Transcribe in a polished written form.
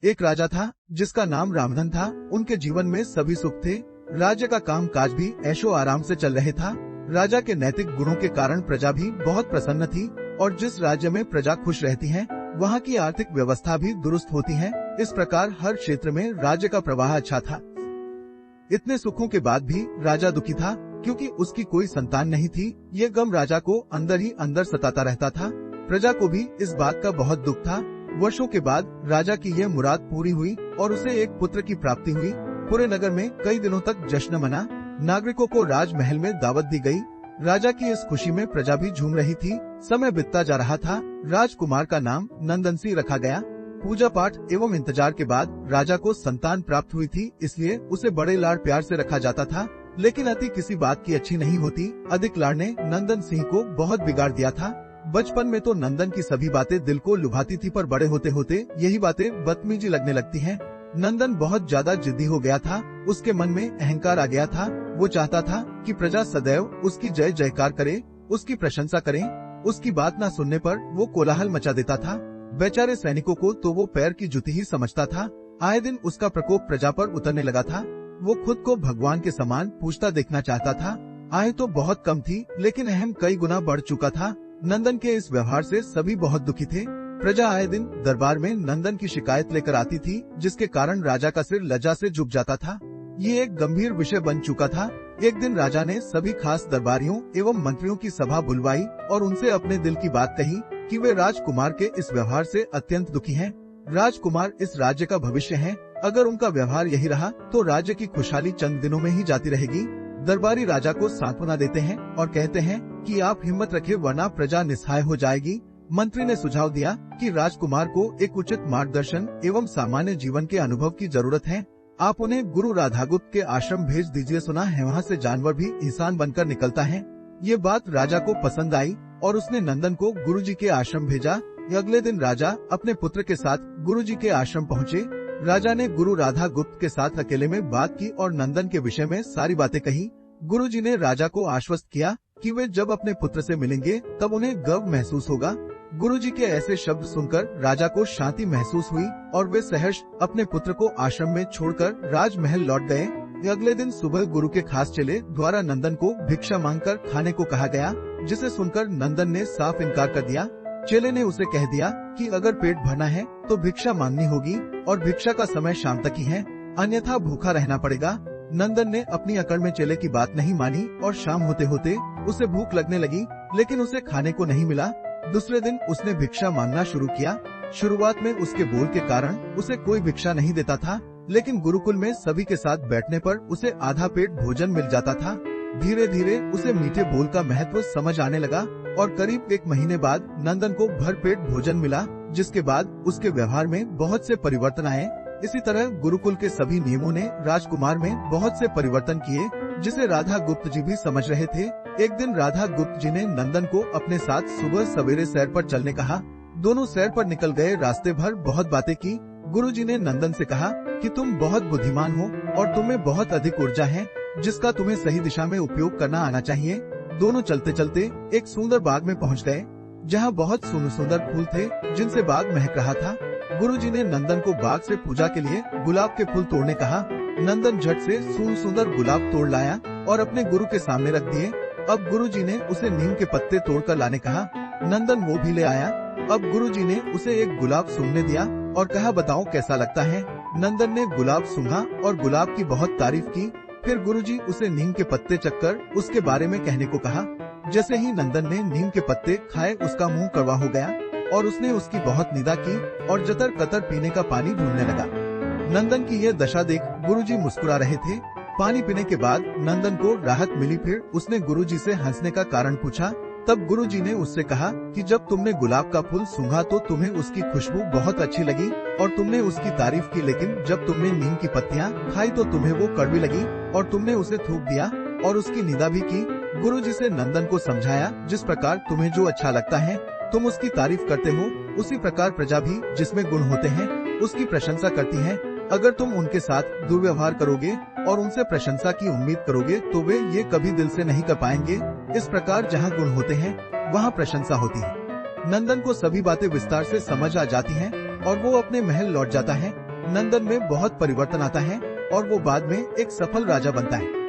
एक राजा था जिसका नाम रामधन था। उनके जीवन में सभी सुख थे। राज्य का काम काज भी ऐशो आराम से चल रहे था। राजा के नैतिक गुणों के कारण प्रजा भी बहुत प्रसन्न थी और जिस राज्य में प्रजा खुश रहती है वहाँ की आर्थिक व्यवस्था भी दुरुस्त होती है। इस प्रकार हर क्षेत्र में राज्य का प्रवाह अच्छा था। इतने सुखों के बाद भी राजा दुखी था क्योंकि उसकी कोई संतान नहीं थी। ये गम राजा को अंदर ही अंदर सताता रहता था। प्रजा को भी इस बात का बहुत दुख था। वर्षों के बाद राजा की यह मुराद पूरी हुई और उसे एक पुत्र की प्राप्ति हुई। पूरे नगर में कई दिनों तक जश्न मना। नागरिकों को राजमहल में दावत दी गई। राजा की इस खुशी में प्रजा भी झूम रही थी। समय बीतता जा रहा था। राजकुमार का नाम नंदनसी रखा गया। पूजा पाठ एवं इंतजार के बाद राजा को संतान प्राप्त हुई थी, इसलिए उसे बड़े लाड प्यार से रखा जाता था। लेकिन अति किसी बात की अच्छी नहीं होती। अधिक लाड ने नंदन सिंह को बहुत बिगाड़ दिया था। बचपन में तो नंदन की सभी बातें दिल को लुभाती थी, पर बड़े होते होते यही बातें बदतमीजी लगने लगती हैं। नंदन बहुत ज्यादा जिद्दी हो गया था। उसके मन में अहंकार आ गया था। वो चाहता था कि प्रजा सदैव उसकी जय जयकार करे, उसकी प्रशंसा करे। उसकी बात न सुनने पर वो कोलाहल मचा देता था। बेचारे सैनिकों को तो वो पैर की जुती ही समझता था। आए दिन उसका प्रकोप प्रजा पर उतरने लगा था। वो खुद को भगवान के समान पूजता देखना चाहता था। आय तो बहुत कम थी, लेकिन अहम कई गुना बढ़ चुका था। नंदन के इस व्यवहार से सभी बहुत दुखी थे। प्रजा आए दिन दरबार में नंदन की शिकायत लेकर आती थी, जिसके कारण राजा का सिर लज्जा से झुक जाता था। ये एक गंभीर विषय बन चुका था। एक दिन राजा ने सभी खास दरबारियों एवं मंत्रियों की सभा बुलवाई और उनसे अपने दिल की बात कही कि वे राजकुमार के इस व्यवहार से अत्यंत दुखी हैं। राजकुमार इस राज्य का भविष्य हैं। अगर उनका व्यवहार यही रहा तो राज्य की खुशहाली चंद दिनों में ही जाती रहेगी। दरबारी राजा को सांत्वना देते हैं और कहते हैं कि आप हिम्मत रखें, वरना प्रजा निस्सहाय हो जाएगी। मंत्री ने सुझाव दिया कि राजकुमार को एक उचित मार्गदर्शन एवं सामान्य जीवन के अनुभव की जरूरत है। आप उन्हें गुरु राधागुप्त के आश्रम भेज दीजिए। सुना है वहाँ से जानवर भी इंसान बनकर निकलता है। ये बात राजा को पसंद आई और उसने नंदन को गुरुजी के आश्रम भेजा। अगले दिन राजा अपने पुत्र के साथ गुरुजी के आश्रम पहुँचे। राजा ने गुरु राधागुप्त के साथ अकेले में बात की और नंदन के विषय में सारी बातें कही। गुरुजी ने राजा को आश्वस्त किया कि वे जब अपने पुत्र से मिलेंगे तब उन्हें गर्व महसूस होगा। गुरुजी के ऐसे शब्द सुनकर राजा को शांति महसूस हुई और वे सहर्ष अपने पुत्र को आश्रम में छोड़कर राजमहल लौट गए। अगले दिन सुबह गुरु के खास चेले द्वारा नंदन को भिक्षा मांगकर खाने को कहा गया, जिसे सुनकर नंदन ने साफ इनकार कर दिया। चेले ने उसे कह दिया कि अगर पेट भरना है तो भिक्षा मांगनी होगी और भिक्षा का समय शाम तक ही है, अन्यथा भूखा रहना पड़ेगा। नंदन ने अपनी अकड़ में चेले की बात नहीं मानी और शाम होते होते उसे भूख लगने लगी, लेकिन उसे खाने को नहीं मिला। दूसरे दिन उसने भिक्षा मांगना शुरू किया। शुरुआत में उसके बोल के कारण उसे कोई भिक्षा नहीं देता था, लेकिन गुरुकुल में सभी के साथ बैठने पर उसे आधा पेट भोजन मिल जाता था। धीरे धीरे उसे मीठे बोल का महत्व समझ आने लगा और करीब 1 महीने बाद नंदन को भरपेट भोजन मिला, जिसके बाद उसके व्यवहार में बहुत से परिवर्तन आए। इसी तरह गुरुकुल के सभी नियमों ने राजकुमार में बहुत से परिवर्तन किए, जिसे राधा गुप्त जी भी समझ रहे थे। एक दिन राधा गुप्त जी ने नंदन को अपने साथ सुबह सवेरे सैर पर चलने कहा। दोनों सैर पर निकल गए। रास्ते भर बहुत बातें की। गुरुजी ने नंदन से कहा कि तुम बहुत बुद्धिमान हो और तुम्हें बहुत अधिक ऊर्जा है, जिसका तुम्हें सही दिशा में उपयोग करना आना चाहिए। दोनों चलते चलते एक सुंदर बाग में पहुंच गए, जहां बहुत सुंदर फूल थे, जिनसे बाग महक रहा था। गुरुजी ने नंदन को बाग से पूजा के लिए गुलाब के फूल तोड़ने कहा। नंदन झट से सुंदर गुलाब तोड़ लाया और अपने गुरु के सामने रख दिए। अब गुरुजी ने उसे नीम के पत्ते तोड़कर लाने कहा। नंदन वो भी ले आया। अब गुरुजी ने उसे एक गुलाब सूंघने दिया और कहा, बताओ कैसा लगता है। नंदन ने गुलाब सूंघा और गुलाब की बहुत तारीफ की। फिर गुरुजी उसे नीम के पत्ते चखकर उसके बारे में कहने को कहा। जैसे ही नंदन ने नीम के पत्ते खाए, उसका मुंह कड़वा हो गया और उसने उसकी बहुत निंदा की और जतर कतर पीने का पानी ढूंढने लगा। नंदन की यह दशा देख गुरुजी मुस्कुरा रहे थे। पानी पीने के बाद नंदन को राहत मिली। फिर उसने गुरुजी से हंसने का कारण पूछा। तब गुरुजी ने उससे कहा कि जब तुमने गुलाब का फूल सूंघा तो तुम्हें उसकी खुशबू बहुत अच्छी लगी और तुमने उसकी तारीफ की, लेकिन जब तुमने नीम की पत्तियां खाई तो तुम्हें वो कड़वी लगी और तुमने उसे थूक दिया और उसकी निंदा भी की। गुरुजी से नंदन को समझाया, जिस प्रकार तुम्हें जो अच्छा लगता है तुम उसकी तारीफ करते हो, उसी प्रकार प्रजा भी जिसमें गुण होते हैं उसकी प्रशंसा करती है। अगर तुम उनके साथ दुर्व्यवहार करोगे और उनसे प्रशंसा की उम्मीद करोगे तो वे ये कभी दिल से नहीं कर पाएंगे। इस प्रकार जहाँ गुण होते हैं वहाँ प्रशंसा होती है। नंदन को सभी बातें विस्तार से समझ आ जाती हैं और वो अपने महल लौट जाता है। नंदन में बहुत परिवर्तन आता है और वो बाद में एक सफल राजा बनता है।